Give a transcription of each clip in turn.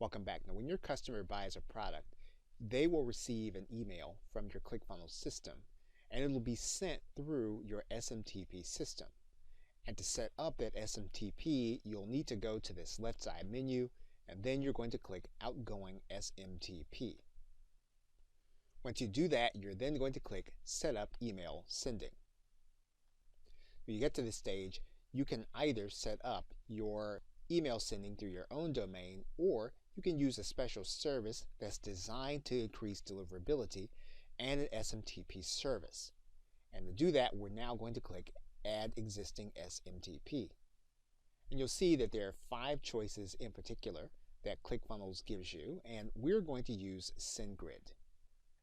Welcome back. Now, when your customer buys a product, they will receive an email from your ClickFunnels system, and it will be sent through your SMTP system. And to set up that SMTP, you'll need to go to this left side menu, and then you're going to click Outgoing SMTP. Once you do that, you're then going to click Set up Email Sending. When you get to this stage, you can either set up your email sending through your own domain, or you can use a special service that's designed to increase deliverability and an SMTP service. And to do that, we're now going to click Add Existing SMTP. And you'll see that there are 5 choices in particular that ClickFunnels gives you, and we're going to use SendGrid.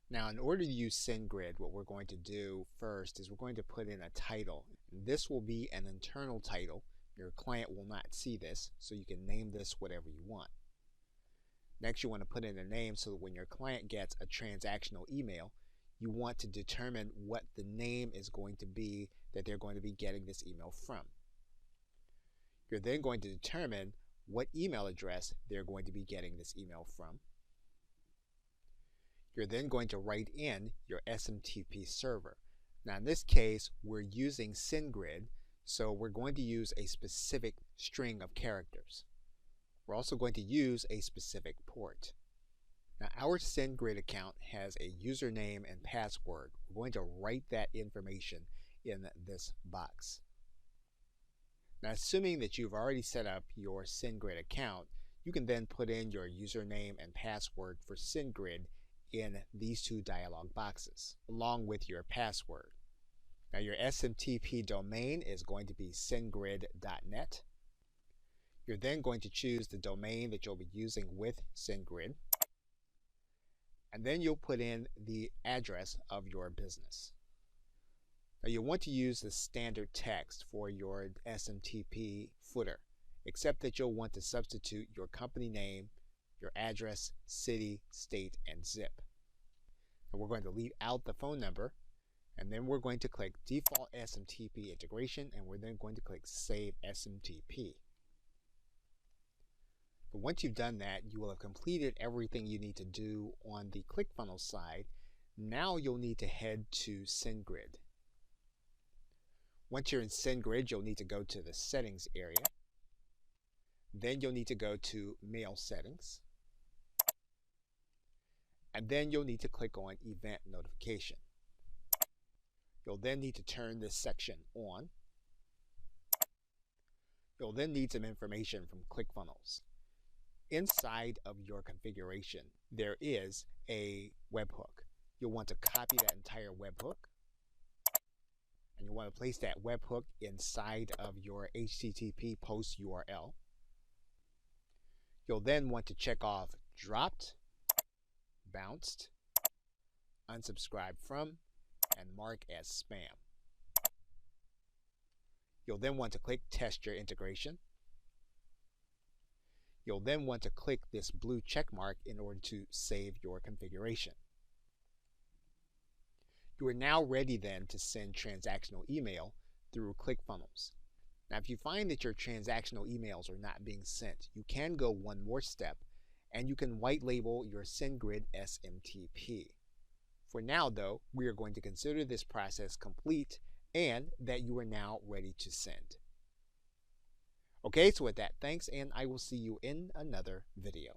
Now, in order to use SendGrid, what we're going to do first is we're going to put in a title. This will be an internal title. Your client will not see this, so you can name this whatever you want. Next, you want to put in a name so that when your client gets a transactional email, you want to determine what the name is going to be that they're going to be getting this email from. You're then going to determine what email address they're going to be getting this email from. You're then going to write in your SMTP server. Now in this case, we're using SendGrid, so we're going to use a specific string of characters. We're also going to use a specific port. Now our SendGrid account has a username and password. We're going to write that information in this box. Now assuming that you've already set up your SendGrid account, you can then put in your username and password for SendGrid in these 2 dialog boxes, along with your password. Now your SMTP domain is going to be sendgrid.net. You're then going to choose the domain that you'll be using with SendGrid, and then you'll put in the address of your business. Now you'll want to use the standard text for your SMTP footer, except that you'll want to substitute your company name, your address, city, state, and zip. And we're going to leave out the phone number, and then we're going to click Default SMTP Integration, and we're then going to click Save SMTP. But once you've done that, you will have completed everything you need to do on the ClickFunnels side. Now you'll need to head to SendGrid. Once you're in SendGrid, you'll need to go to the Settings area. Then you'll need to go to Mail Settings. And then you'll need to click on Event Notification. You'll then need to turn this section on. You'll then need some information from ClickFunnels. Inside of your configuration, there is a webhook. You'll want to copy that entire webhook, and you want to place that webhook inside of your HTTP post URL. You'll then want to check off dropped, bounced, unsubscribed from, and mark as spam. You'll then want to click Test Your Integration. You'll then want to click this blue check mark in order to save your configuration. You are now ready then to send transactional email through ClickFunnels. Now if you find that your transactional emails are not being sent, you can go one more step and you can white label your SendGrid SMTP. For now though, we are going to consider this process complete and that you are now ready to send. Okay, so with that, thanks, and I will see you in another video.